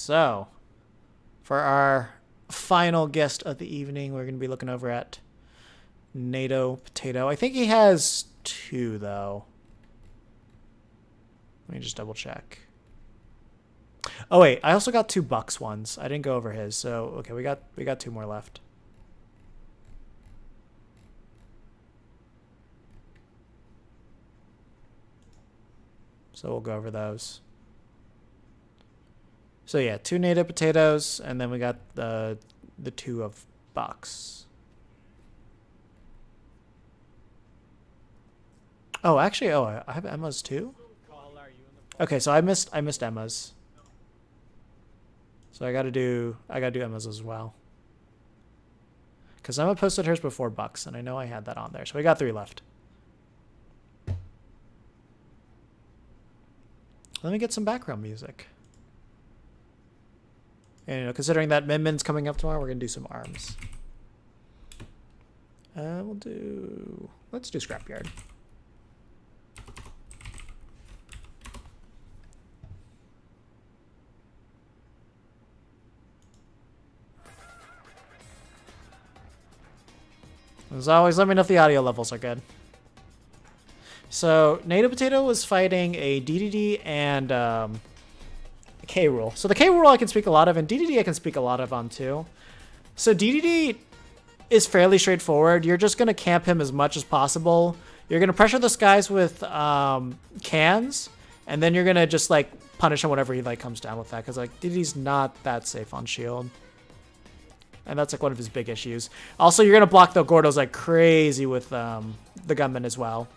So, for our final guest of the evening, we're going to be looking over at Natopotato. I think he has 2, though. Let me just double check. Oh wait, I also got 2 bucks ones. I didn't go over his, so okay, we got 2 more left. So we'll go over those. So yeah, 2 native potatoes, and then we got the 2 of bucks. Oh, actually, I have Emma's too. Okay, so I missed Emma's. So I gotta do Emma's as well. Because Emma posted hers before bucks, and I know I had that on there. So we got 3 left. Let me get some background music. And, you know, considering that Min Min's coming up tomorrow, we're going to do some arms. Let's do Scrapyard. As always, let me know if the audio levels are good. So, Natopotato was fighting a Dedede and a K-Rool. So the K-Rool I can speak a lot of, and Dedede I can speak a lot of on too. So Dedede is fairly straightforward. You're just going to camp him as much as possible. You're going to pressure the skies with cans, and then you're going to just like punish him whenever he like comes down with that, because like Dedede's not that safe on shield. And that's like one of his big issues. Also, you're going to block the Gordos like crazy with the gunmen as well.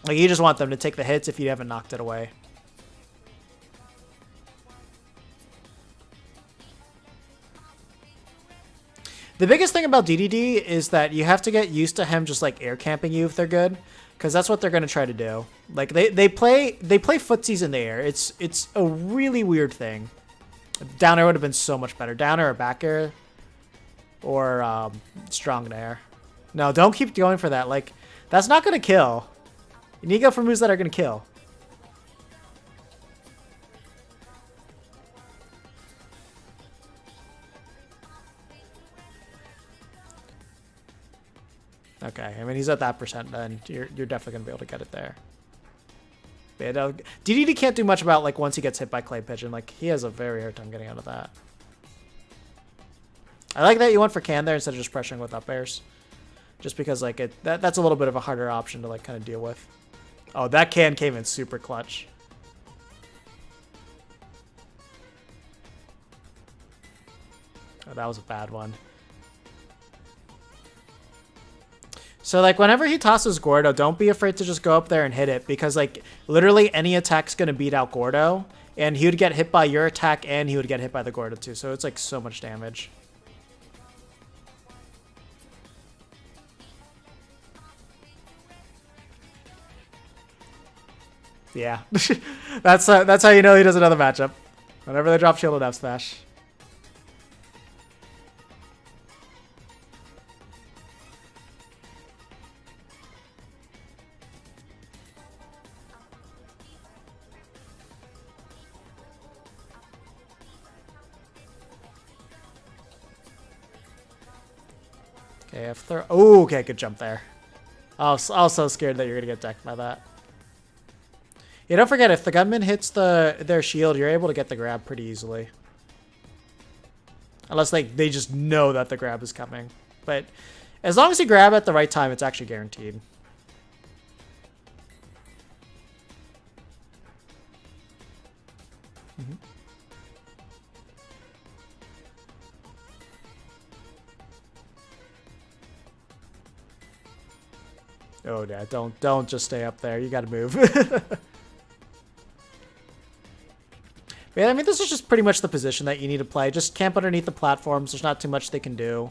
Like, you just want them to take the hits if you haven't knocked it away. The biggest thing about Dedede is that you have to get used to him just like air camping you if they're good, because that's what they're going to try to do. Like they play footsies in the air. It's a really weird thing. Down air would have been so much better. Down air or back air or strong air. No, don't keep going for that. Like, that's not going to kill. You need to go for moves that are going to kill. Okay, I mean, he's at that percent, then you're definitely going to be able to get it there. But Dedede can't do much about, like, once he gets hit by Clay Pigeon. Like, he has a very hard time getting out of that. I like that you went for can there instead of just pressuring with up airs. Just because, like, that's a little bit of a harder option to, like, kind of deal with. Oh, that can came in super clutch. Oh, that was a bad one. So, like, whenever he tosses Gordo, don't be afraid to just go up there and hit it, because, like, literally any attack's going to beat out Gordo, and he would get hit by your attack, and he would get hit by the Gordo, too. So it's, like, so much damage. Yeah. That's how you know he does another matchup. Whenever they drop shield and F smash. Okay, F throw. Oh, okay, good jump there. I was so scared that you're gonna get decked by that. Yeah, don't forget, if the gunman hits their shield, you're able to get the grab pretty easily. Unless they just know that the grab is coming. But as long as you grab at the right time, it's actually guaranteed. Mm-hmm. Oh, yeah, don't just stay up there. You gotta move. Yeah, I mean, this is just pretty much the position that you need to play. Just camp underneath the platforms. There's not too much they can do.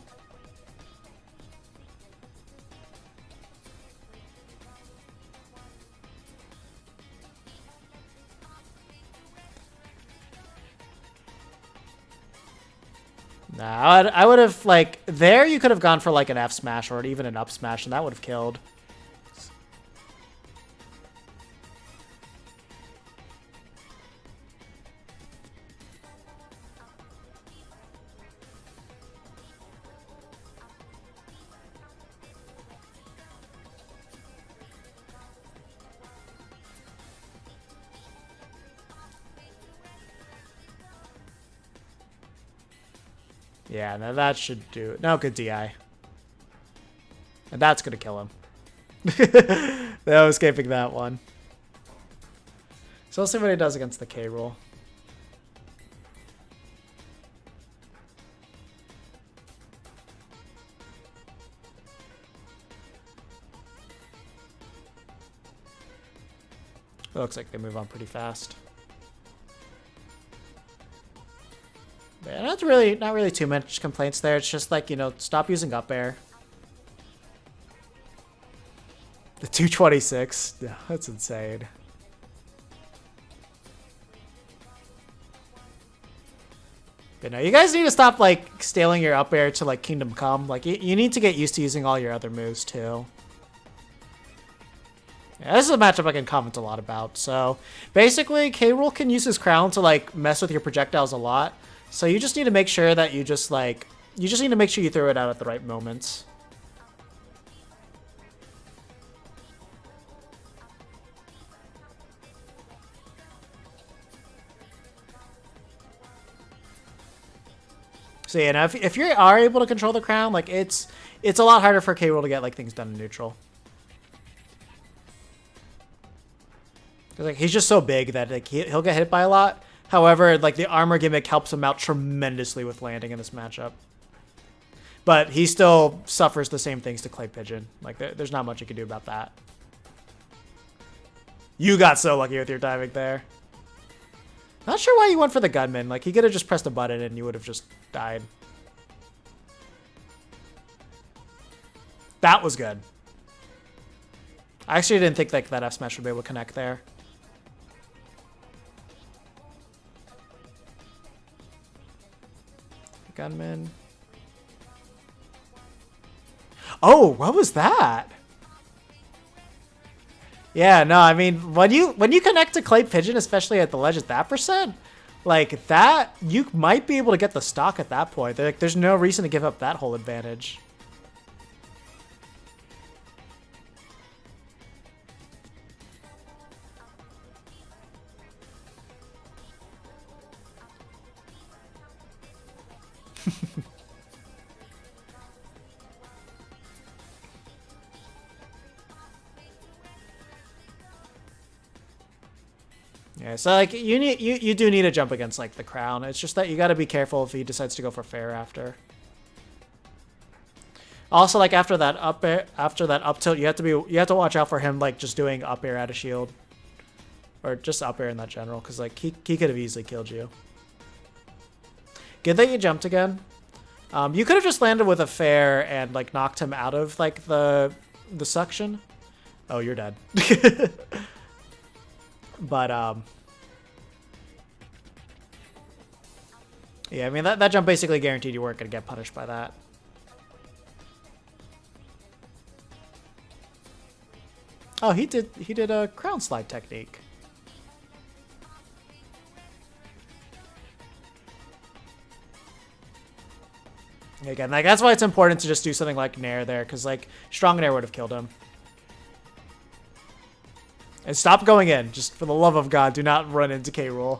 Nah, I would have, like, there you could have gone for, like, an F smash or even an up smash, and that would have killed. Yeah, now that should do it. No, good DI. And that's going to kill him. No escaping that one. So let's see what he does against the K Rool. It looks like they move on pretty fast. But yeah, not really too much complaints there. It's just like, you know, stop using up air. The 226. Yeah, that's insane. But no, you guys need to stop like staling your up air to like Kingdom Come. Like you need to get used to using all your other moves too. Yeah, this is a matchup I can comment a lot about. So basically, K Rool can use his crown to like mess with your projectiles a lot. So you just need to make sure that you just need to make sure you throw it out at the right moments. So yeah, now if you are able to control the crown, like it's a lot harder for K Rool to get like things done in neutral. Like he's just so big that like he'll get hit by a lot. However, like the armor gimmick helps him out tremendously with landing in this matchup. But he still suffers the same things to Clay Pigeon. Like there's not much you can do about that. You got so lucky with your timing there. Not sure why you went for the gunman. Like he could have just pressed a button and you would have just died. That was good. I actually didn't think like that F smash would be able to connect there. Gunman. Oh, what was that? Yeah, no, I mean, when you connect to Clay Pigeon, especially at the ledge at that percent, like that, you might be able to get the stock at that point. There's no reason to give up that whole advantage. Yeah, so like you do need to jump against like the crown. It's just that you got to be careful if he decides to go for fair after. Also, like after that up tilt, you have to watch out for him like just doing up air out of shield, or just up air in that general, because like he could have easily killed you. Good that you jumped again. You could have just landed with a fair and like knocked him out of like the suction. Oh, you're dead. But yeah, I mean that jump basically guaranteed you weren't gonna get punished by that. Oh, he did a crown slide technique. Again, like that's why it's important to just do something like Nair there, because like strong Nair would have killed him. And stop going in. Just for the love of God, do not run into K Rool.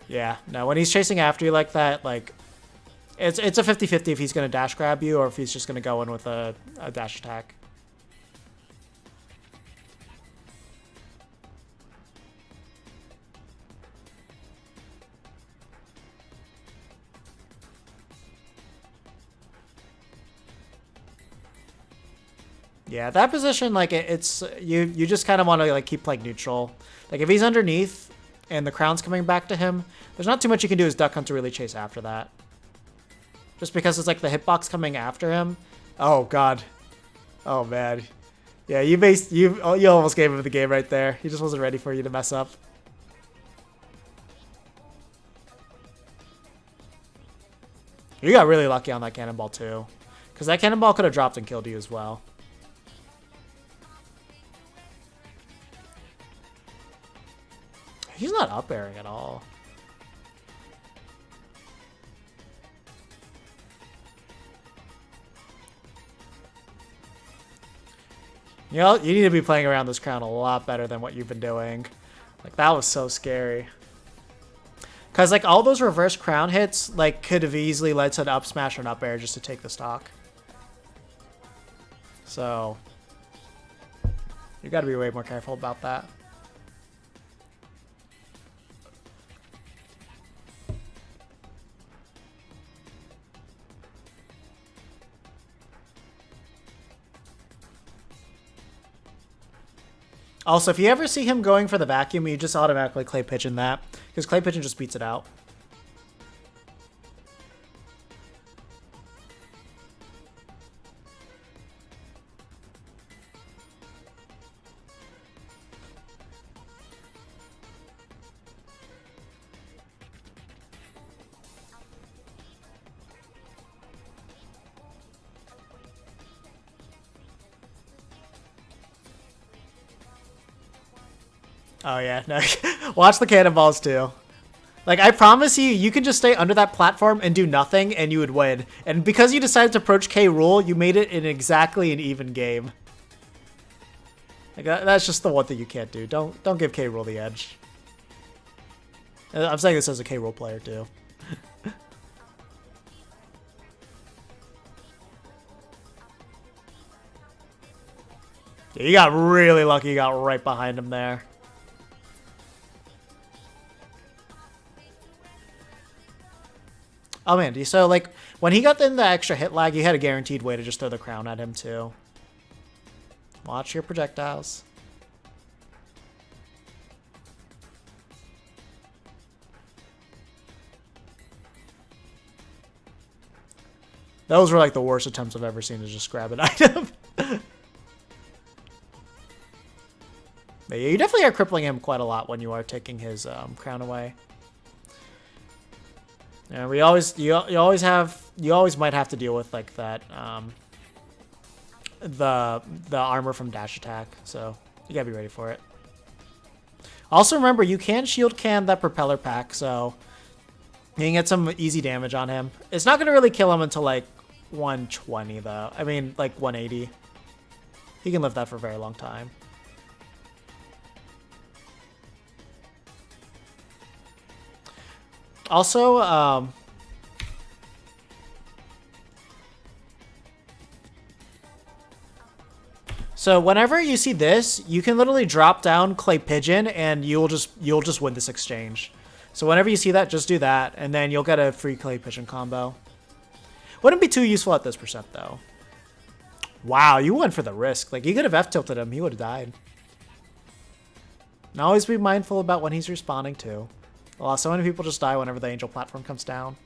Yeah, no, when he's chasing after you like that, like it's a 50-50 if he's going to dash grab you or if he's just going to go in with a dash attack. Yeah, that position, like it's you just kind of want to like keep playing neutral. Like if he's underneath and the crown's coming back to him, there's not too much you can do as Duck Hunt to really chase after that. Just because it's like the hitbox coming after him. Oh God. Oh man. Yeah, you almost gave him the game right there. He just wasn't ready for you to mess up. You got really lucky on that cannonball too, because that cannonball could have dropped and killed you as well. He's not up airing at all. You know, you need to be playing around this crown a lot better than what you've been doing. Like, that was so scary. Because, like, all those reverse crown hits, like, could have easily led to an up smash or an up air just to take the stock. So, you got to be way more careful about that. Also, if you ever see him going for the vacuum, you just automatically clay pigeon that, because clay pigeon just beats it out. Oh yeah, no. Watch the cannonballs too. Like, I promise you, you can just stay under that platform and do nothing, and you would win. And because you decided to approach K. Rool, you made it in exactly an even game. Like, that's just the one thing you can't do. Don't give K. Rool the edge. I'm saying this as a K. Rool player too. Yeah, you got really lucky. You got right behind him there. Oh man, so like when he got in the extra hit lag, you had a guaranteed way to just throw the crown at him too. Watch your projectiles. Those were like the worst attempts I've ever seen to just grab an item. But yeah, you definitely are crippling him quite a lot when you are taking his crown away. Yeah, you always might have to deal with like that the armor from dash attack, so you gotta be ready for it. Also remember, you can shield can that propeller pack, so you can get some easy damage on him. It's not gonna really kill him until like 120 though. I mean like 180. He can live that for a very long time. Also, so whenever you see this, you can literally drop down Clay Pigeon and you'll just win this exchange. So whenever you see that, just do that, and then you'll get a free Clay Pigeon combo. Wouldn't be too useful at this percent though. Wow, you went for the risk. Like, you could have F-tilted him, he would have died. And always be mindful about when he's respawning too. Well, so many people just die whenever the angel platform comes down.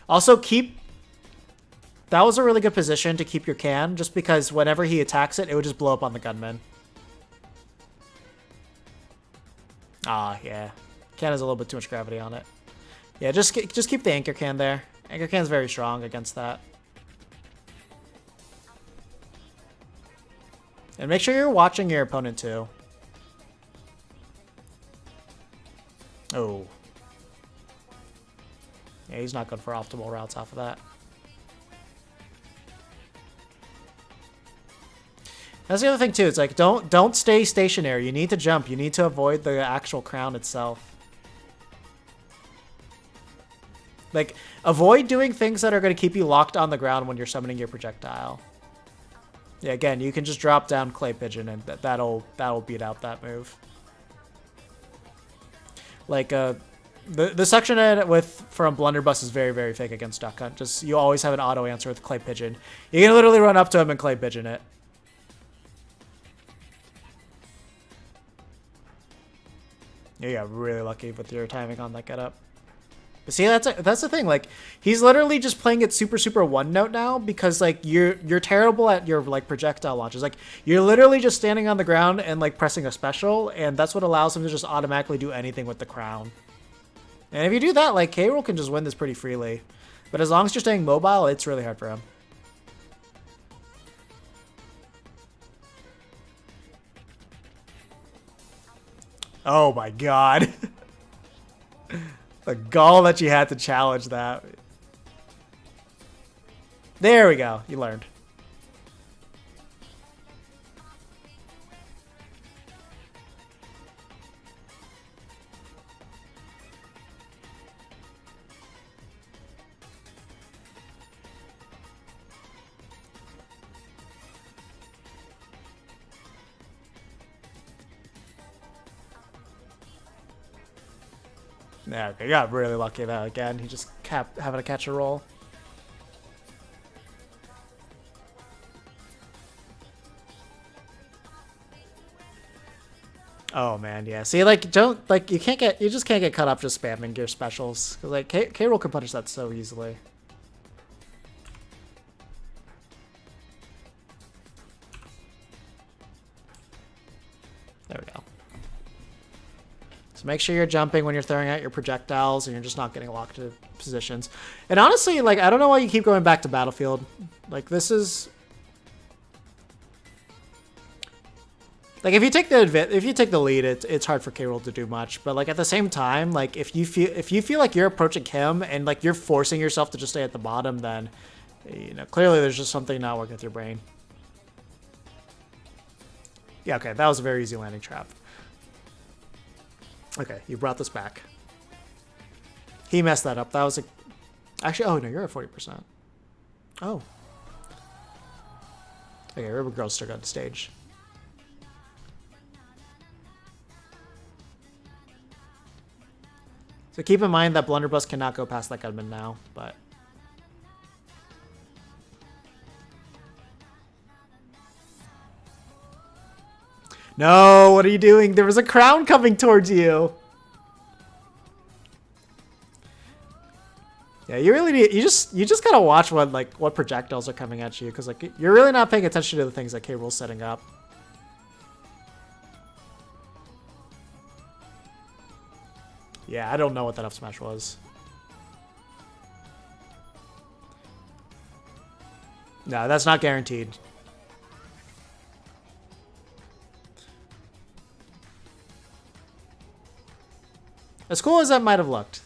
Also, that was a really good position to keep your can, just because whenever he attacks it, it would just blow up on the gunman. Ah, yeah. Can has a little bit too much gravity on it. Yeah, just keep the anchor can there. Anchor can's very strong against that. And make sure you're watching your opponent too. Oh. Yeah, he's not good for optimal routes off of that. That's the other thing too. It's like, don't stay stationary. You need to jump. You need to avoid the actual crown itself. Like, avoid doing things that are going to keep you locked on the ground when you're summoning your projectile. Yeah, again, you can just drop down Clay Pigeon and that'll beat out that move. Like the section from Blunderbuss is very, very fake against Duck Hunt. Just, you always have an auto answer with Clay Pigeon. You can literally run up to him and Clay Pigeon it. You got really lucky with your timing on that getup. But see, that's the thing. Like, he's literally just playing it super, super one note now because like you're terrible at your like projectile launches. Like, you're literally just standing on the ground and like pressing a special, and that's what allows him to just automatically do anything with the crown. And if you do that, like, K. Rool can just win this pretty freely. But as long as you're staying mobile, it's really hard for him. Oh my god. The gall that you had to challenge that. There we go. You learned. Yeah, okay, you got really lucky there again. He just kept having to catch a roll. Oh man, yeah. See, like, don't like you just can't get caught up just spamming your specials because like K roll can punish that so easily. There we go. So make sure you're jumping when you're throwing out your projectiles and you're just not getting locked into positions. And honestly, like, I don't know why you keep going back to Battlefield. Like, this is... Like, if you take the lead, it's hard for K roll to do much. But like at the same time, like if you feel like you're approaching him and like you're forcing yourself to just stay at the bottom, then clearly there's just something not working with your brain. Yeah, okay, that was a very easy landing trap. Okay, you brought this back. He messed that up. That was a... Actually, oh no, you're at 40%. Oh. Okay, River Girl's still got the stage. So keep in mind that Blunderbuss cannot go past that gunman now, but... No, what are you doing? There was a crown coming towards you. Yeah, you really need, you just gotta watch what projectiles are coming at you, because like you're really not paying attention to the things that K roll's setting up. Yeah, I don't know what that up smash was. No, that's not guaranteed. As cool as that might have looked.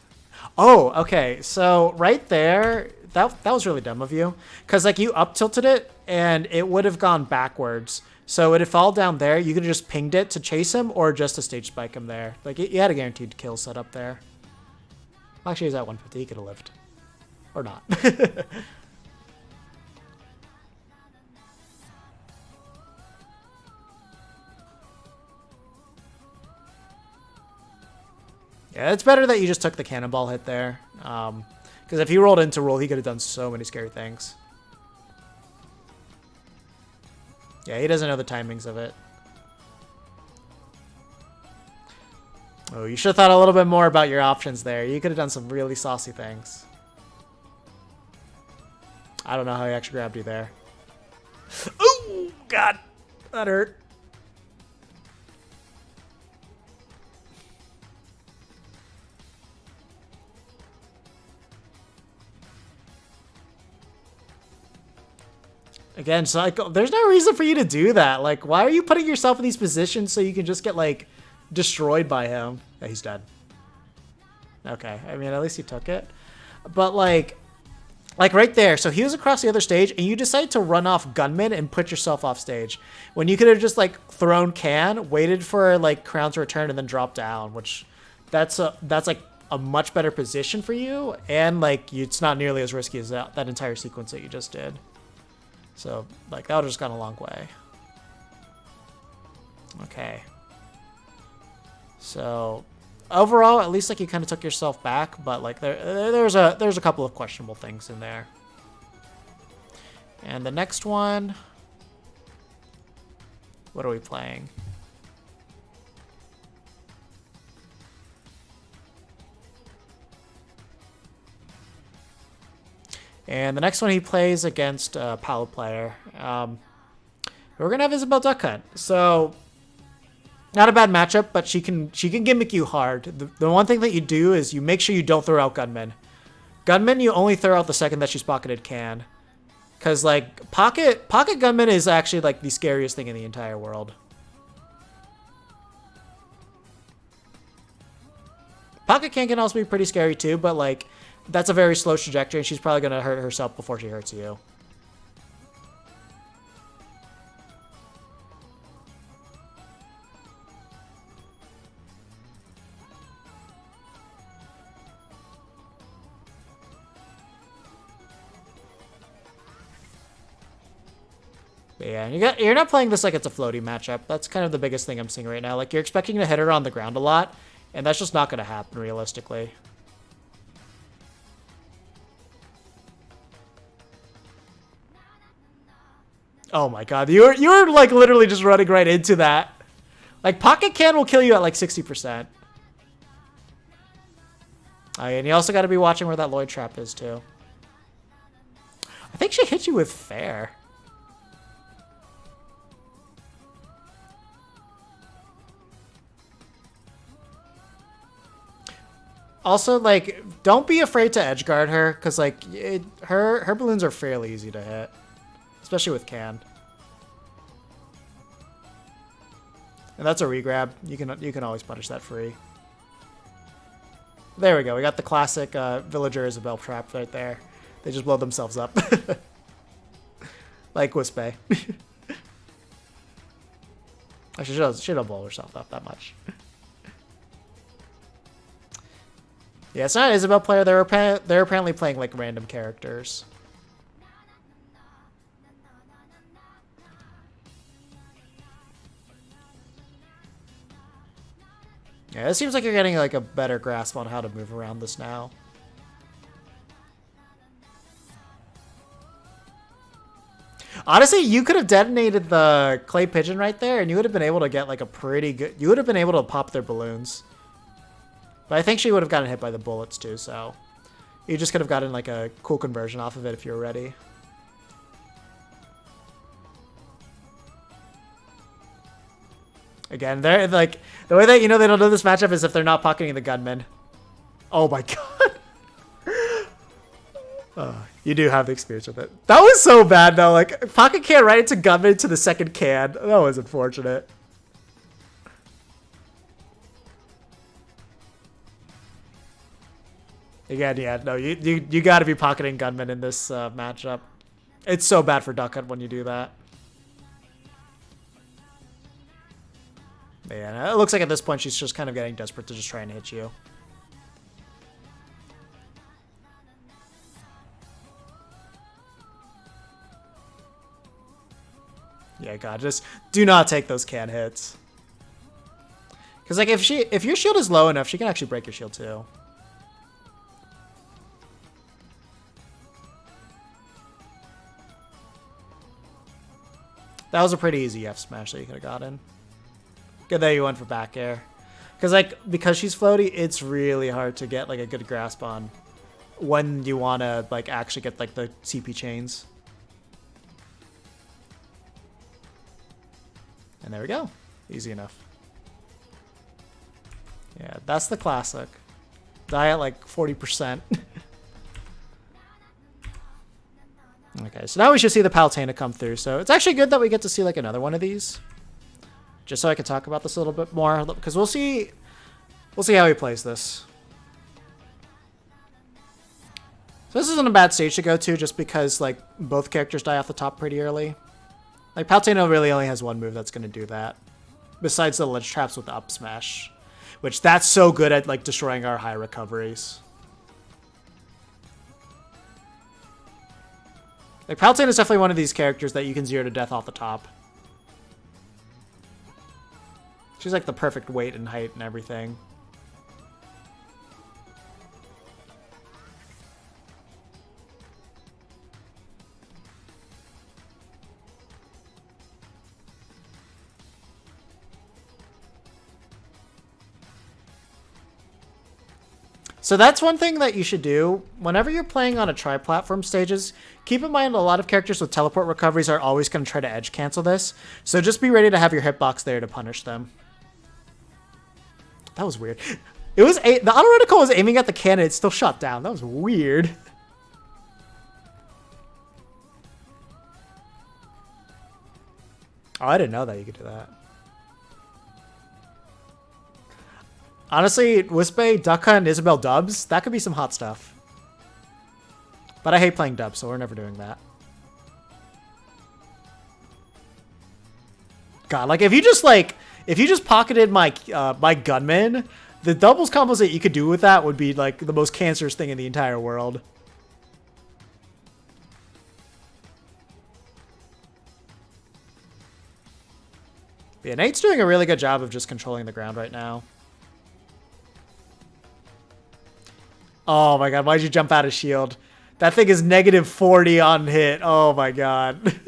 Oh, okay. So right there, that was really dumb of you. Because like you up tilted it and it would have gone backwards. So it would fall down there. You could have just pinged it to chase him or just to stage spike him there. Like you had a guaranteed kill set up there. Actually, he's at 150. He could have lived. Or not. Yeah, it's better that you just took the cannonball hit there. Because if he rolled into Rool, he could have done so many scary things. Yeah, he doesn't know the timings of it. Oh, you should have thought a little bit more about your options there. You could have done some really saucy things. I don't know how he actually grabbed you there. Oh, God. That hurt. Again, so like, there's no reason for you to do that. Like, why are you putting yourself in these positions so you can just get, like, destroyed by him? Yeah, he's dead. Okay, I mean, at least he took it. But, like right there. So he was across the other stage, and you decided to run off Gunman and put yourself off stage. When you could have just, like, thrown Can, waited for, like, Crown to return, and then dropped down, which that's like, a much better position for you. And, like, it's not nearly as risky as that entire sequence that you just did. So, like, that would have just gone a long way. Okay. So, overall, at least, like, you kind of took yourself back, but, like, there's a couple of questionable things in there. And the next one... What are we playing? And the next one he plays against a Palu player. We're going to have Isabelle Duck Hunt. So, not a bad matchup, but she can gimmick you hard. The one thing that you do is you make sure you don't throw out Gunman. Gunman, you only throw out the second that she's pocketed Can. Because, like, Pocket Gunman is actually, like, the scariest thing in the entire world. Pocket can also be pretty scary too, but, like, that's a very slow trajectory, and she's probably going to hurt herself before she hurts you. But yeah, you're not playing this like it's a floaty matchup. That's kind of the biggest thing I'm seeing right now. Like, you're expecting to hit her on the ground a lot, and that's just not going to happen realistically. Oh my god, you were like literally just running right into that. Like, Pocket Can will kill you at like 60%. Oh, and you also got to be watching where that Lloyd trap is too. I think she hit you with fair. Also, like, don't be afraid to edge guard her, because like her balloons are fairly easy to hit, especially with Can. And that's a regrab. You can always punish that free. There we go. We got the classic villager Isabelle trap right there. They just blow themselves up. Like Wispe. Actually, she don't blow herself up that much. Yeah, it's not an Isabelle player. They're apparently playing like random characters. Yeah, it seems like you're getting like a better grasp on how to move around this now. Honestly, you could have detonated the clay pigeon right there, and you would have been able to get like a pretty good... You would have been able to pop their balloons. But I think she would have gotten hit by the bullets too, so... You just could have gotten like a cool conversion off of it if you were ready. Again, they're like... The way that you know they don't know this matchup is if they're not pocketing the gunman. Oh my god. You do have the experience with it. That was so bad though. Like, pocket can right into gunman to the second can. That was unfortunate. Again, yeah, no, you got to be pocketing gunman in this matchup. It's so bad for Duck Hunt when you do that. Yeah, it looks like at this point she's just kind of getting desperate to just try and hit you. Yeah, God, just do not take those can hits. Because like if your shield is low enough, she can actually break your shield too. That was a pretty easy F smash that you could have gotten. Good that you went for back air. Because she's floaty, it's really hard to get like a good grasp on when you want to like actually get like the CP chains. And there we go. Easy enough. Yeah, that's the classic. Die at like 40%. Okay, so now we should see the Palutena come through. So it's actually good that we get to see like another one of these. Just so I can talk about this a little bit more. Because we'll see how he plays this. So this isn't a bad stage to go to just because like both characters die off the top pretty early. Like, Palutena really only has one move that's going to do that. Besides the ledge traps with the up smash. Which, that's so good at, like, destroying our high recoveries. Like, Palutena is definitely one of these characters that you can 0 to death off the top. She's, like, the perfect weight and height and everything. So that's one thing that you should do. Whenever you're playing on a tri-platform stages, keep in mind a lot of characters with teleport recoveries are always going to try to edge cancel this. So just be ready to have your hitbox there to punish them. That was weird. It was the auto reticle was aiming at the cannon. It still shot down. That was weird. Oh, I didn't know that you could do that. Honestly, Wispe, Duck Hunt, and Isabelle dubs, that could be some hot stuff. But I hate playing dubs, so we're never doing that. God, like if you just pocketed my my gunman, the doubles combos that you could do with that would be like the most cancerous thing in the entire world. Yeah, Nate's doing a really good job of just controlling the ground right now. Oh my god, why'd you jump out of shield? That thing is -40 on hit. Oh my god.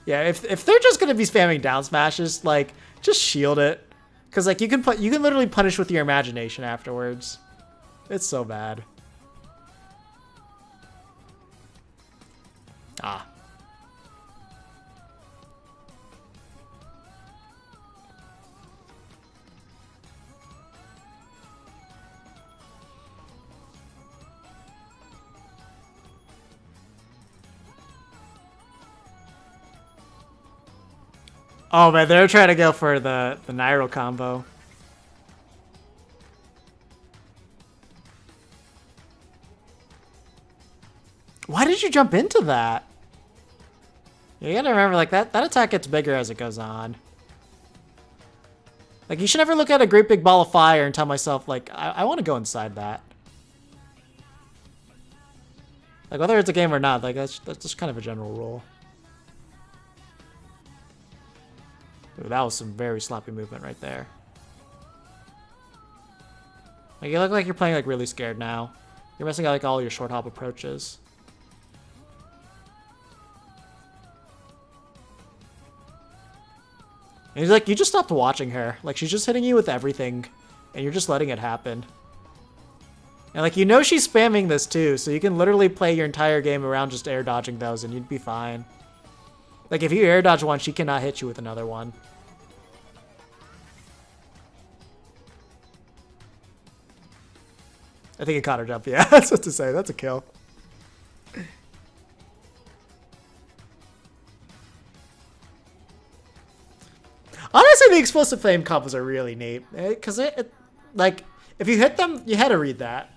Yeah, if they're just gonna be spamming down smashes, like, just shield it. Cause like you can literally punish with your imagination afterwards. It's so bad. Ah. Oh man, they're trying to go for the Nairo combo. Why did you jump into that? You gotta remember, like, that attack gets bigger as it goes on. Like, you should never look at a great big ball of fire and tell myself, like, I want to go inside that. Like, whether it's a game or not, like, that's just kind of a general rule. Ooh, that was some very sloppy movement right there. Like, you look like you're playing, like, really scared now. You're missing out, like, all your short hop approaches. And he's like, you just stopped watching her. Like, she's just hitting you with everything, and you're just letting it happen. And, like, you know she's spamming this, too, so you can literally play your entire game around just air dodging those, and you'd be fine. Like, if you air dodge one, she cannot hit you with another one. I think it caught her jump. Yeah, that's what to say. That's a kill. Honestly, the explosive flame combos are really neat. Because like, if you hit them, you had to read that.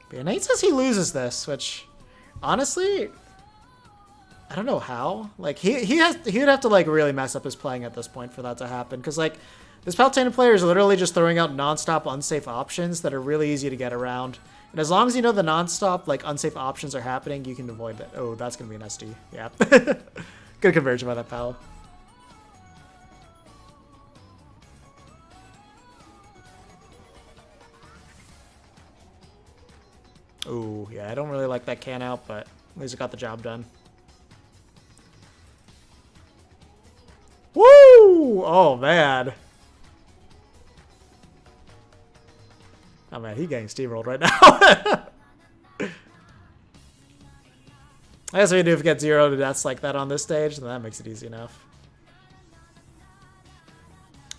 But yeah, Nate says he loses this, which, honestly, I don't know how. Like, he would have to, like, really mess up his playing at this point for that to happen. Because, like, this Palutena player is literally just throwing out non-stop unsafe options that are really easy to get around. And as long as you know the non-stop, like, unsafe options are happening, you can avoid that. Oh, that's going to be an SD. Yeah. Good conversion by that Palu. Ooh, yeah, I don't really like that can out, but at least it got the job done. Woo! Oh, man. Oh, man, he's getting steamrolled right now. I guess we do if we get 0 to deaths like that on this stage, then that makes it easy enough.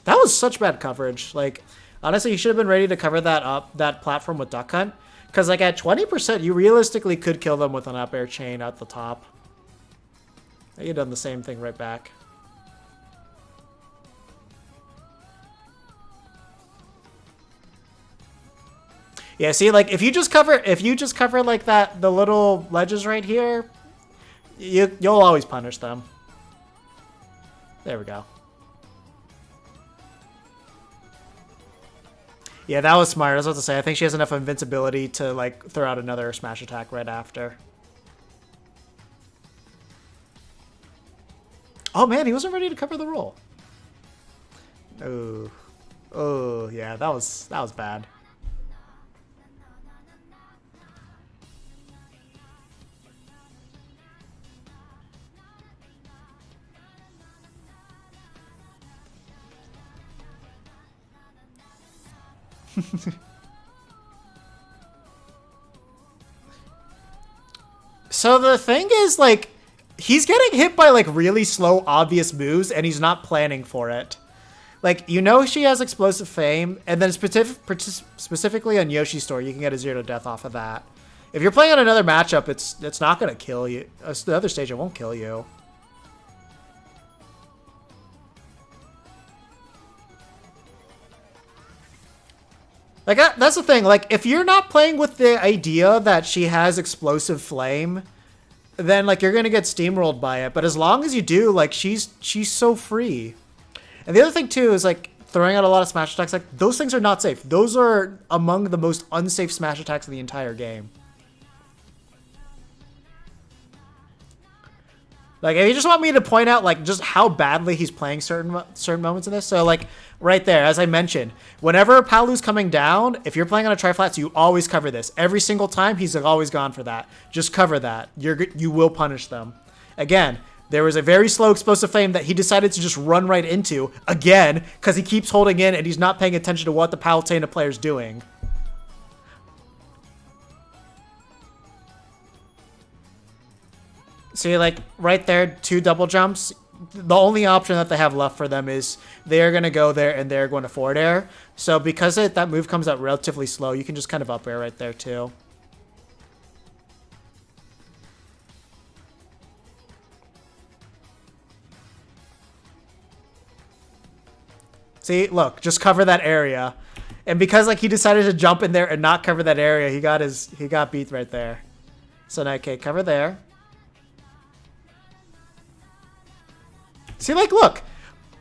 That was such bad coverage. Like, honestly, you should have been ready to cover that platform with Duck Hunt. Because, like, at 20%, you realistically could kill them with an up air chain at the top. You'd have done the same thing right back. Yeah, see, like, if you just cover like that, the little ledges right here, you'll always punish them. There we go. Yeah, that was smart. I was about to say, I think she has enough invincibility to, like, throw out another smash attack right after. Oh man, he wasn't ready to cover the roll. Oh, oh yeah, that was bad. So the thing is, like, he's getting hit by, like, really slow, obvious moves, and he's not planning for it. Like, you know she has explosive fame, and then specifically on Yoshi's Store, you can get a 0 to death off of that. If you're playing on another matchup, it's not gonna kill you. The other stage, it won't kill you. Like, that's the thing. Like, if you're not playing with the idea that she has explosive flame, then, like, you're gonna get steamrolled by it. But as long as you do, like, she's so free. And the other thing, too, is, like, throwing out a lot of smash attacks, like, those things are not safe. Those are among the most unsafe smash attacks in the entire game. Like, if you just want me to point out, like, just how badly he's playing certain moments in this. So, like, right there, as I mentioned, whenever Palu's coming down, if you're playing on a tri-flats, you always cover this. Every single time, he's always gone for that. Just cover that. You will punish them. Again, there was a very slow explosive flame that he decided to just run right into, again, because he keeps holding in and he's not paying attention to what the Palutena player's doing. See, like, right there, 2 double jumps. The only option that they have left for them is they're going to go there and they're going to forward air. So because that move comes out relatively slow, you can just kind of up air right there, too. See, look, just cover that area. And because, like, he decided to jump in there and not cover that area, he got beat right there. So now, okay, cover there. See, like, look,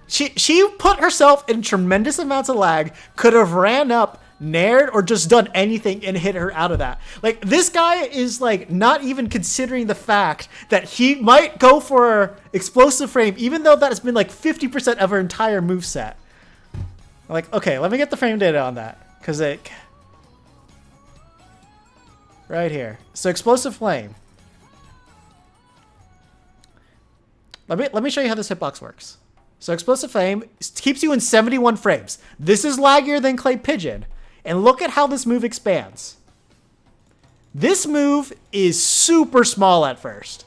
she put herself in tremendous amounts of lag, could have ran up, nared, or just done anything and hit her out of that. Like, this guy is, like, not even considering the fact that he might go for explosive frame, even though that has been, like, 50% of her entire moveset. Like, okay, let me get the frame data on that, because it... Right here. So, explosive flame. Let me show you how this hitbox works. So Explosive Flame keeps you in 71 frames. This is laggier than Clay Pigeon. And look at how this move expands. This move is super small at first.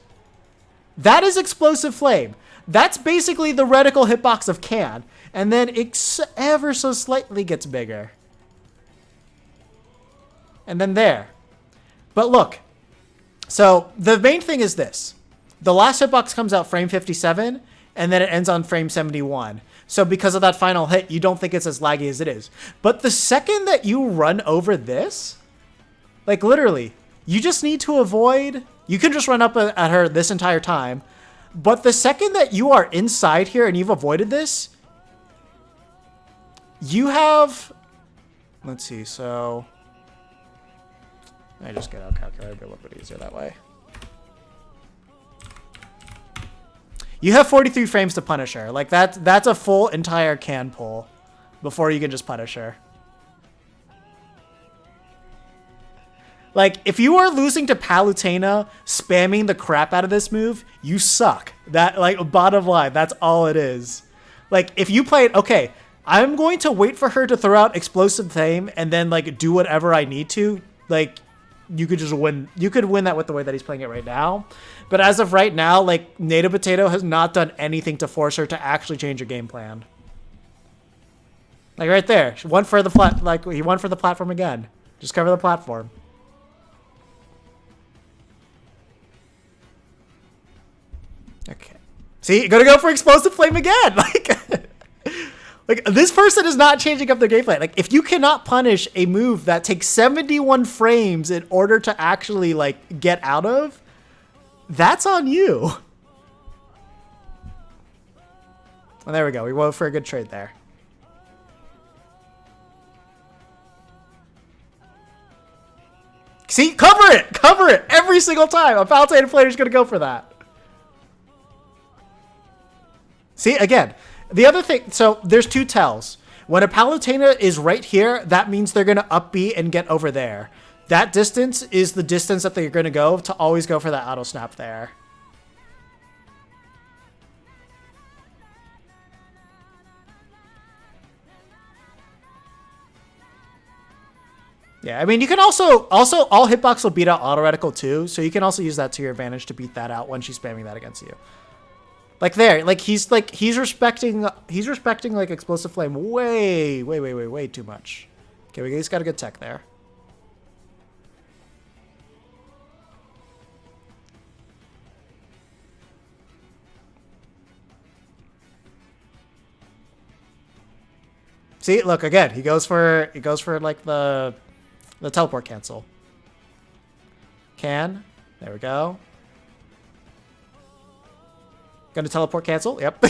That is Explosive Flame. That's basically the reticle hitbox of Can. And then it ever so slightly gets bigger. And then there. But look. So the main thing is this. The last hitbox comes out frame 57, and then it ends on frame 71. So because of that final hit, you don't think it's as laggy as it is. But the second that you run over this, like literally, you just need to avoid... You can just run up at her this entire time. But the second that you are inside here and you've avoided this, you have... Let's see, so... I just get out calculator a little bit easier that way. You have 43 frames to punish her. Like, that's a full entire can pull before you can just punish her. Like, if you are losing to Palutena spamming the crap out of this move, you suck. That, like, bottom line, that's all it is. Like, if you play it, okay, I'm going to wait for her to throw out Explosive Flame and then, like, do whatever I need to. Like, you could just win. You could win that with the way that he's playing it right now. But as of right now, like, Natopotato has not done anything to force her to actually change her game plan. Like right there, she went for the he went for the platform again. Just cover the platform. Okay. See, you're gonna go for Explosive Flame again. Like, this person is not changing up their game plan. Like, if you cannot punish a move that takes 71 frames in order to actually, like, get out of, that's on you. And there we go. We went for a good trade there. See, cover it! Cover it! Every single time. A Palutena player is going to go for that. See, again, the other thing, so there's 2 tells. When a Palutena is right here, that means they're going to up B and get over there. That distance is the distance that they're going to go to always go for that auto snap there. Yeah, I mean, you can also all hitbox will beat out auto reticle too, so you can also use that to your advantage to beat that out when she's spamming that against you. Like there, he's respecting like Explosive Flame way too much. Okay, we just got a good tech there. See, look again. He goes for like the teleport cancel. Can. There we go. Gonna teleport cancel. Yep.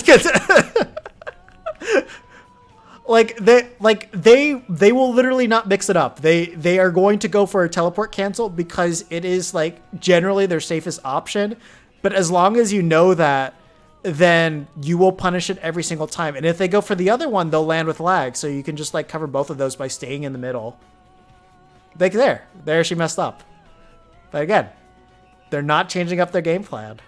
They will literally not mix it up. They are going to go for a teleport cancel because it is like generally their safest option. But as long as you know that, then you will punish it every single time. And if they go for the other one, they'll land with lag. So you can just like cover both of those by staying in the middle. Like there she messed up. But again, they're not changing up their game plan.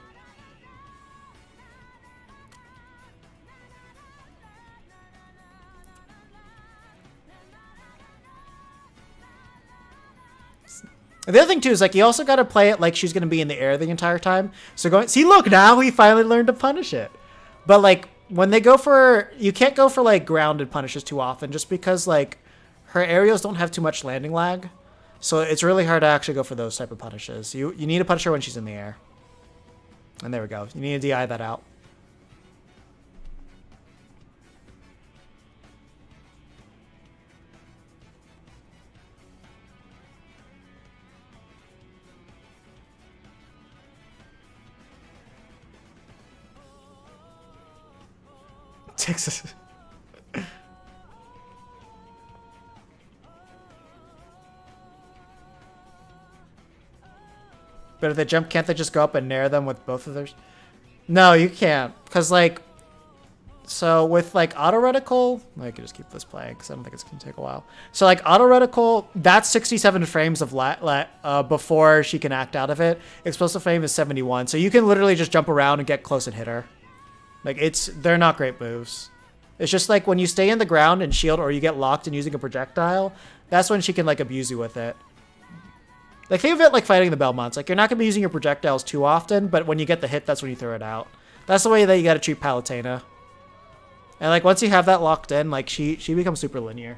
The other thing too is like you also got to play it like she's gonna be in the air the entire time. So see, look, now he finally learned to punish it. But like when they go for, you can't go for like grounded punishes too often, just because like her aerials don't have too much landing lag. So it's really hard to actually go for those type of punishes. You need to punish her when she's in the air. And there we go. You need to DI that out. Texas. But if they jump, can't they just go up and nair them with both of theirs? No, you can't. Because, like, so with, like, auto reticle, I could just keep this playing because I don't think it's going to take a while. So, like, auto reticle, that's 67 frames of before she can act out of it. Explosive frame is 71. So you can literally just jump around and get close and hit her. Like, they're not great moves. It's just like when you stay in the ground and shield or you get locked and using a projectile, that's when she can like abuse you with it. Like think of it like fighting the Belmonts. Like you're not going to be using your projectiles too often, but when you get the hit, that's when you throw it out. That's the way that you got to treat Palutena. And like once you have that locked in, like she becomes super linear.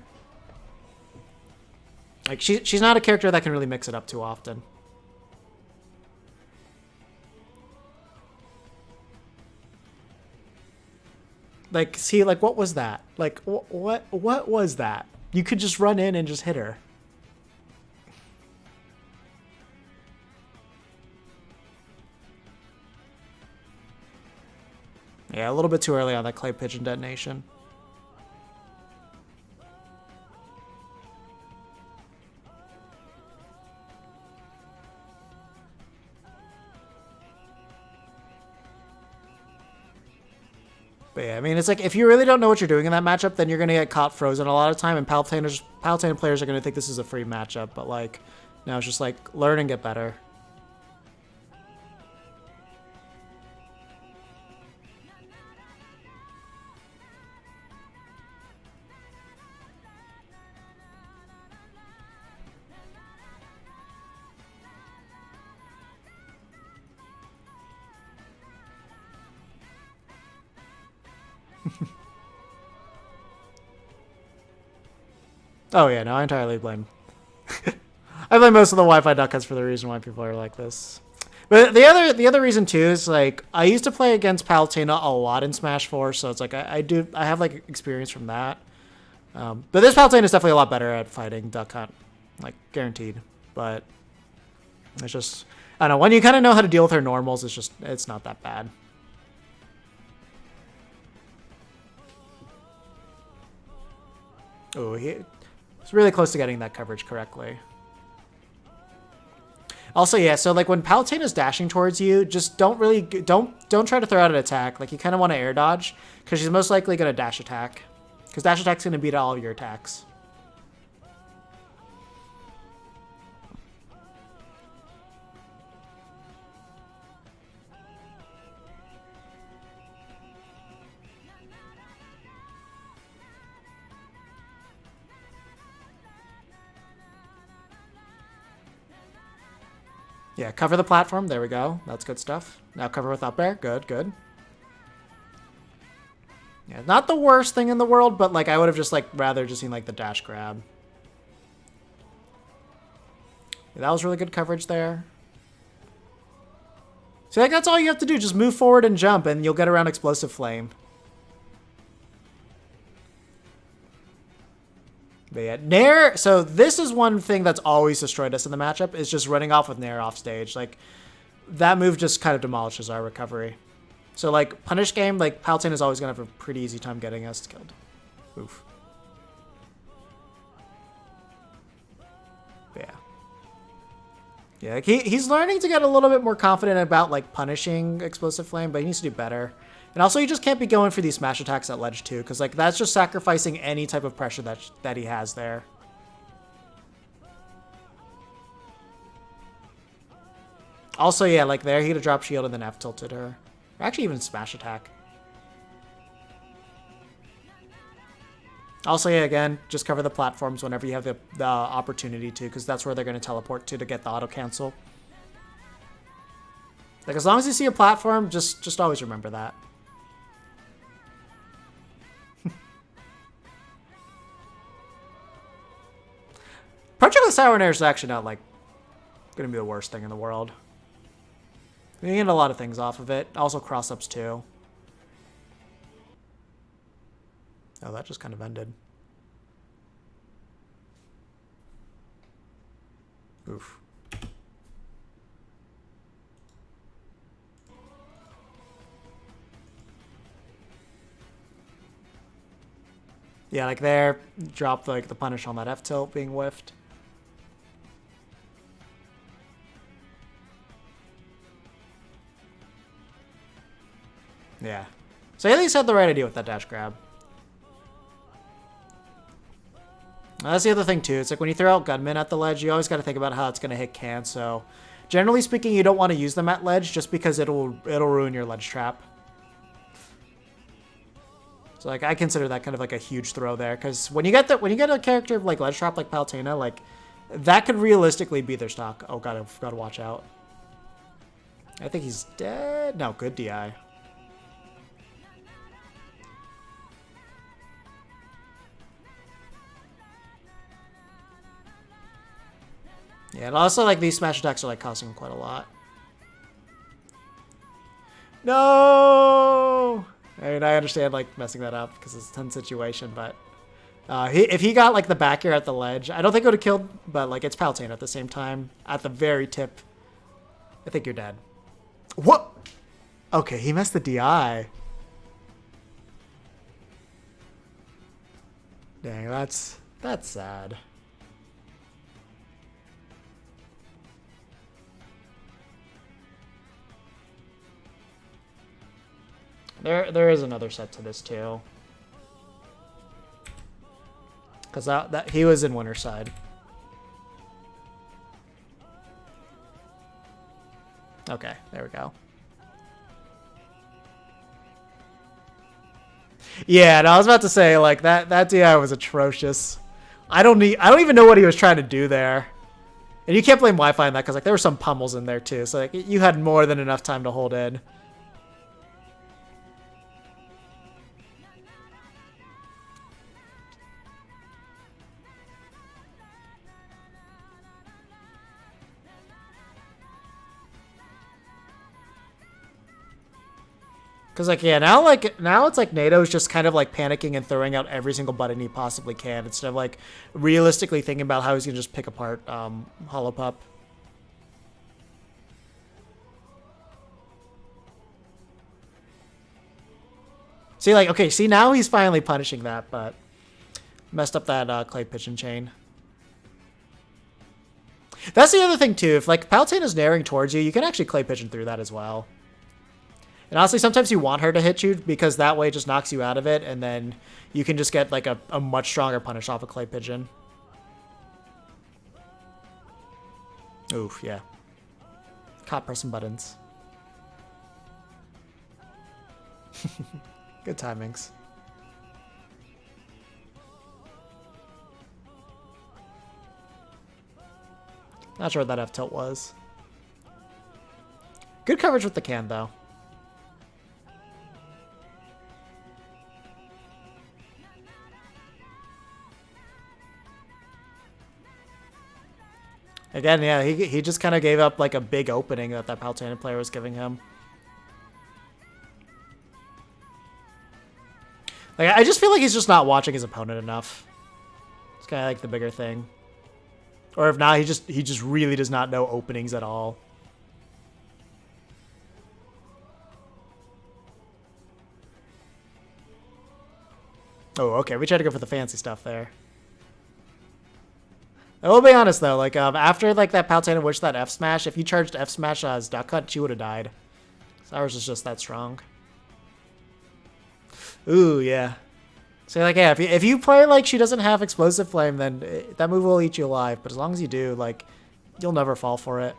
Like she's not a character that can really mix it up too often. Like, see, like, what was that? Like, what was that? You could just run in and just hit her. Yeah, a little bit too early on that clay pigeon detonation. But yeah, I mean, it's like, if you really don't know what you're doing in that matchup, then you're going to get caught frozen a lot of time, and Palutena players are going to think this is a free matchup, but like, now it's just like, learn and get better. Oh yeah, no, I entirely blame. I blame most of the Wi-Fi duck for the reason why people are like this. But the other reason too is like I used to play against Palutena a lot in Smash 4, so it's like I have like experience from that. But this Palutena is definitely a lot better at fighting Duck Hunt, like guaranteed. But it's just I don't know, when you kind of know how to deal with her normals, it's not that bad. Oh, he's really close to getting that coverage correctly. Also, yeah, so like when Palutena's dashing towards you, just don't try to throw out an attack. Like you kind of want to air dodge because she's most likely going to dash attack. Because dash attack's going to beat all of your attacks. Yeah, cover the platform. There we go. That's good stuff. Now cover with up air. Good, good. Yeah, not the worst thing in the world, but like I would have just like rather just seen like the dash grab. Yeah, that was really good coverage there. See, like that's all you have to do. Just move forward and jump, and you'll get around Explosive Flame. But yeah, Nair, so this is one thing that's always destroyed us in the matchup, is just running off with Nair off stage. Like, that move just kind of demolishes our recovery. So, like, Punish game, like, Palutena is always going to have a pretty easy time getting us killed. Oof. Yeah, like he's learning to get a little bit more confident about like punishing explosive flame, but he needs to do better. And also, you just can't be going for these smash attacks at ledge too, because like that's just sacrificing any type of pressure that he has there. Also, yeah, like there he had a drop shield and then F tilted her, or actually even smash attack. Also, yeah, again, just cover the platforms whenever you have the opportunity to, because that's where they're going to teleport to get the auto cancel. Like as long as you see a platform, just always remember that. Project Sour Air is actually not like going to be the worst thing in the world. You get a lot of things off of it. Also cross ups too. Oh, that just kind of ended. Oof. Yeah, like there, dropped like the punish on that F tilt being whiffed. Yeah. So he at least had the right idea with that dash grab. That's the other thing too. It's like when you throw out gunmen at the ledge, you always got to think about how it's going to hit can. So, generally speaking, you don't want to use them at ledge just because it'll ruin your ledge trap. So like I consider that kind of like a huge throw there, because when you get a character of like ledge trap like Palutena, like that could realistically be their stock. Oh god, I've got to watch out. I think he's dead. No, good DI. Yeah, and also like these smash attacks are like costing him quite a lot. No! I mean, I understand like messing that up because it's a tense situation, but if he got like the back air at the ledge, I don't think it would have killed, but like it's Palutena at the same time. At the very tip, I think you're dead. What? Okay, he missed the DI. Dang, that's sad. There is another set to this too, because that he was in winner's side. Okay, there we go. Yeah, and I was about to say like that DI was atrocious. I don't even know what he was trying to do there. And you can't blame Wi-Fi on that because like there were some pummels in there too. So like you had more than enough time to hold in. Because like yeah, now it's like NATO's just kind of like panicking and throwing out every single button he possibly can instead of like realistically thinking about how he's gonna just pick apart Hollow Pup. See like okay, see now he's finally punishing that, but messed up that clay pigeon chain. That's the other thing too. If like Palutena is naring towards you, you can actually clay pigeon through that as well. And honestly, sometimes you want her to hit you because that way it just knocks you out of it, and then you can just get like a much stronger punish off a clay pigeon. Oof, yeah. Caught pressing buttons. Good timings. Not sure what that F tilt was. Good coverage with the can though. Again, yeah, he just kind of gave up like a big opening that Palutena player was giving him. Like I just feel like he's just not watching his opponent enough. It's kind of like the bigger thing. Or if not, he just really does not know openings at all. Oh, okay. We tried to go for the fancy stuff there. I will be honest though, like after like that Palutena Wish, that F smash, if you charged F smash as Duck Hunt, she would have died. So ours is just that strong. Ooh, yeah. So like, yeah, if you play like she doesn't have Explosive Flame, then that move will eat you alive. But as long as you do, like, you'll never fall for it.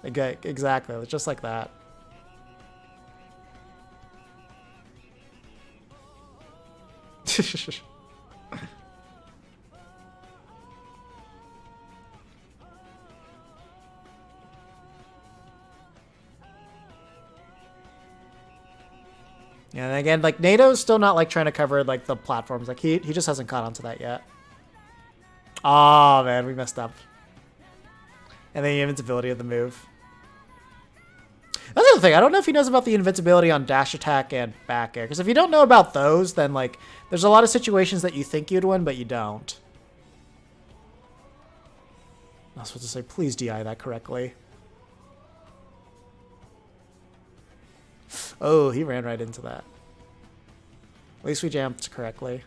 Okay, exactly. It's just like that. Yeah, and again, like, NATO's still not, like, trying to cover, like, the platforms. Like, he just hasn't caught on to that yet. Oh, man, we messed up. And the invincibility of the move. That's the other thing. I don't know if he knows about the invincibility on dash attack and back air. Because if you don't know about those, then, like, there's a lot of situations that you think you'd win, but you don't. I was supposed to say, please DI that correctly. Oh, he ran right into that. At least we jumped correctly.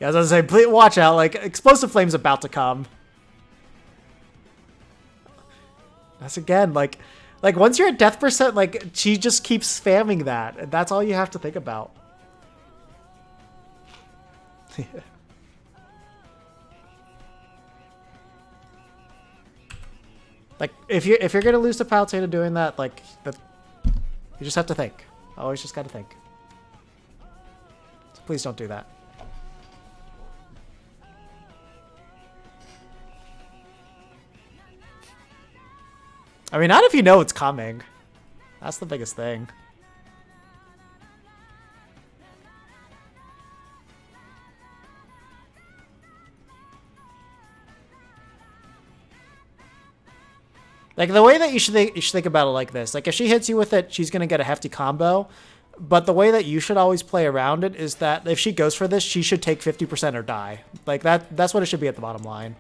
Yeah, as I was saying, please watch out. Like, Explosive Flame's about to come. That's again, like once you're at death percent, like, she just keeps spamming that. And that's all you have to think about. Like, if you're gonna lose to Palutena doing that, like, you just have to think. Always just gotta think. So please don't do that. I mean, not if you know it's coming. That's the biggest thing. Like, the way that you should think about it like this. Like, if she hits you with it, she's gonna get a hefty combo. But the way that you should always play around it is that if she goes for this, she should take 50% or die. Like, that's what it should be at the bottom line.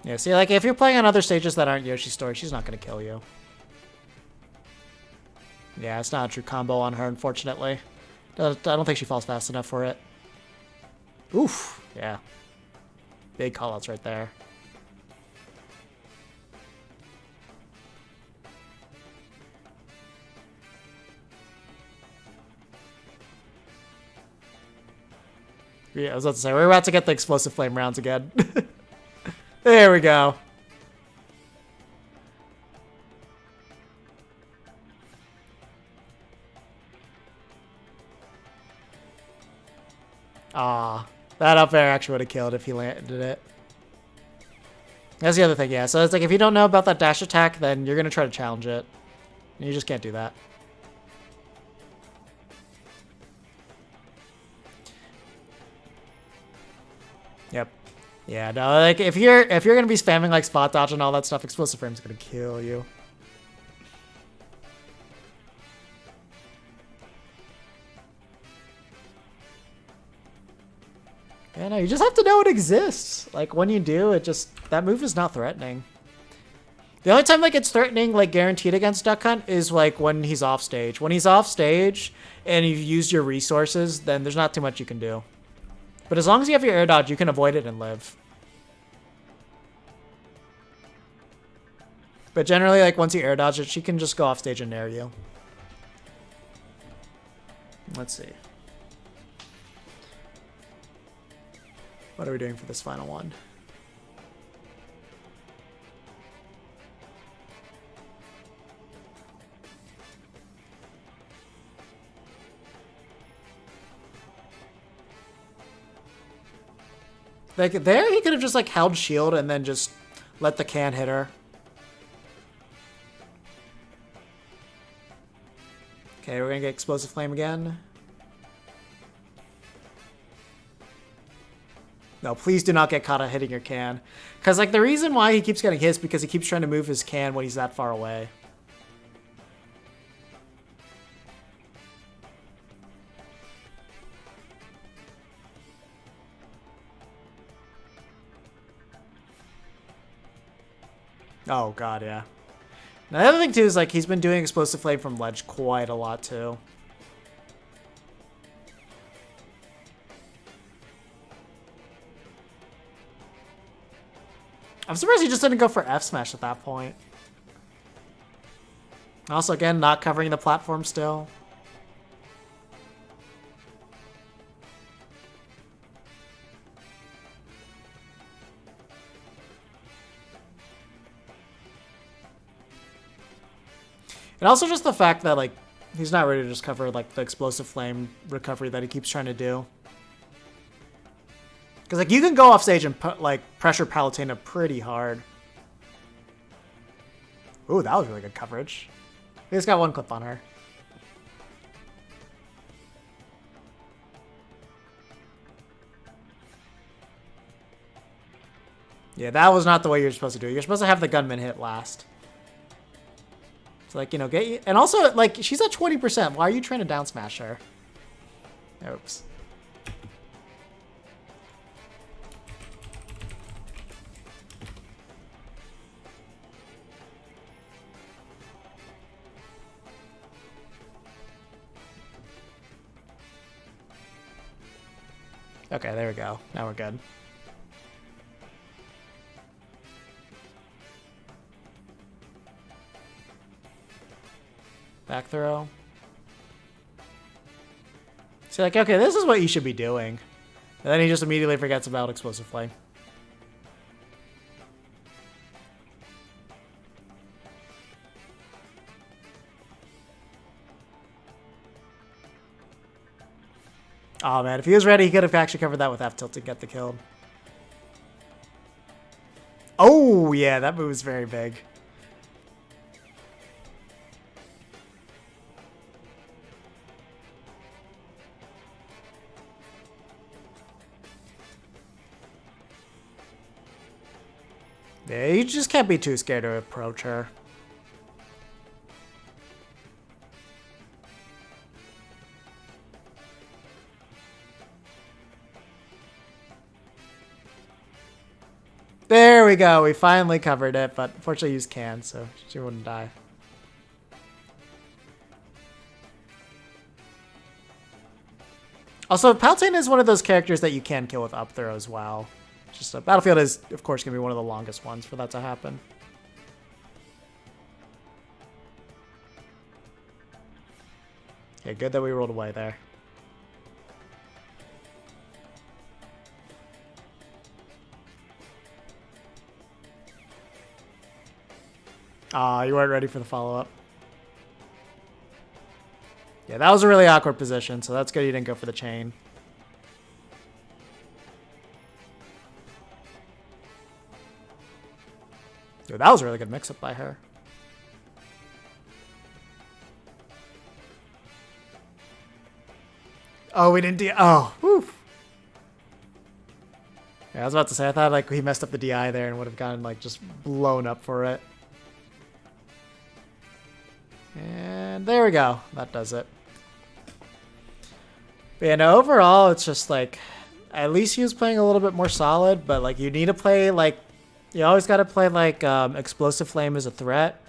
Yeah, see, like, if you're playing on other stages that aren't Yoshi's story, she's not going to kill you. Yeah, it's not a true combo on her, unfortunately. I don't think she falls fast enough for it. Oof, yeah. Big callouts right there. Yeah, I was about to say, we're about to get the Explosive Flame rounds again. There we go. Ah, that up air actually would have killed if he landed it. That's the other thing, yeah. So it's like, if you don't know about that dash attack, then you're going to try to challenge it. And you just can't do that. Yep. Yeah, no, like, if you're gonna be spamming like spot dodge and all that stuff, Explosive Frame's gonna kill you. Yeah, no, you just have to know it exists. Like, when you do, that move is not threatening. The only time like it's threatening, like guaranteed against Duck Hunt, is like when he's off stage. When he's off stage and you've used your resources, then there's not too much you can do. But as long as you have your air dodge, you can avoid it and live. But generally, like, once you air dodge it, she can just go off stage and nair you. Let's see. What are we doing for this final one? Like, there he could have just, like, held shield and then just let the can hit her. Okay, we're gonna get Explosive Flame again. No, please do not get caught at hitting your can. Because, like, the reason why he keeps getting hit is because he keeps trying to move his can when he's that far away. Oh, God, yeah. Now, the other thing, too, is, like, he's been doing Explosive Flame from ledge quite a lot, too. I'm surprised he just didn't go for F smash at that point. Also, again, not covering the platform still. And also just the fact that, like, he's not ready to just cover, like, the Explosive Flame recovery that he keeps trying to do. Because, like, you can go off stage and, like, pressure Palutena pretty hard. Ooh, that was really good coverage. He just got one clip on her. Yeah, that was not the way you're supposed to do it. You're supposed to have the gunman hit last. It's like, you know, get you. And also, like, she's at 20%. Why are you trying to down smash her? Oops. Okay, there we go. Now we're good. Back throw. So like, okay, this is what you should be doing. And then he just immediately forgets about Explosive Flame. Oh man, if he was ready, he could have actually covered that with F tilt to get the kill. Oh yeah, that move was very big. Yeah, you just can't be too scared to approach her. There we go. We finally covered it, but unfortunately used can, so she wouldn't die. Also, Palutena is one of those characters that you can kill with up throw as well. Just Battlefield is, of course, going to be one of the longest ones for that to happen. Okay, good that we rolled away there. You weren't ready for the follow-up. Yeah, that was a really awkward position, so that's good you didn't go for the chain. Dude, that was a really good mix-up by her. Oh, we didn't do... Oh, whew. Yeah, I was about to say, I thought like he messed up the DI there and would have gotten like just blown up for it. And there we go. That does it. But yeah, no, overall, it's just like, at least he was playing a little bit more solid, but like you need to play like, you always got to play like Explosive Flame as a threat.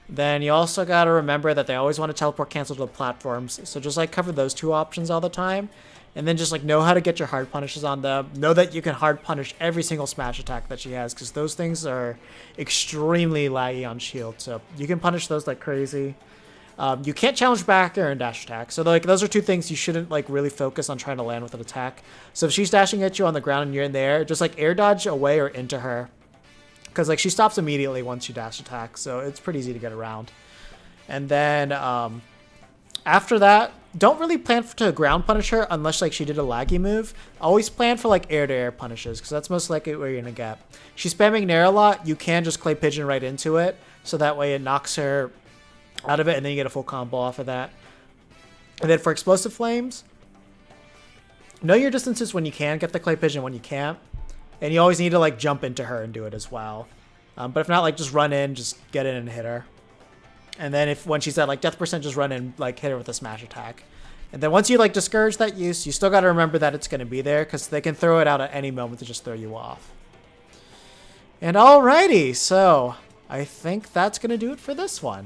Then you also got to remember that they always want to teleport cancel to the platforms. So just like cover those two options all the time. And then just like know how to get your hard punishes on them. Know that you can hard punish every single smash attack that she has, because those things are extremely laggy on shield. So you can punish those like crazy. You can't challenge back air and dash attack. So like those are two things you shouldn't like really focus on trying to land with an attack. So if she's dashing at you on the ground and you're in the air, just like air dodge away or into her. Because like she stops immediately once you dash attack. So it's pretty easy to get around. And then after that, don't really plan to ground punish her unless like she did a laggy move. Always plan for like air-to-air punishes, because that's most likely what you're going to get. She's spamming Nair a lot, you can just clay pigeon right into it, so that way it knocks her out of it, and then you get a full combo off of that. And then for Explosive Flames, Know your distances when you can get the clay pigeon, when you can't. And you always need to like jump into her and do it as well. But if not, like just run in, just get in and hit her. And then when she's at like death percent, just run in, like hit her with a smash attack. And then once you like discourage that use, you still got to remember that it's going to be there because they can throw it out at any moment to just throw you off. And alrighty, so I think that's going to do it for this one.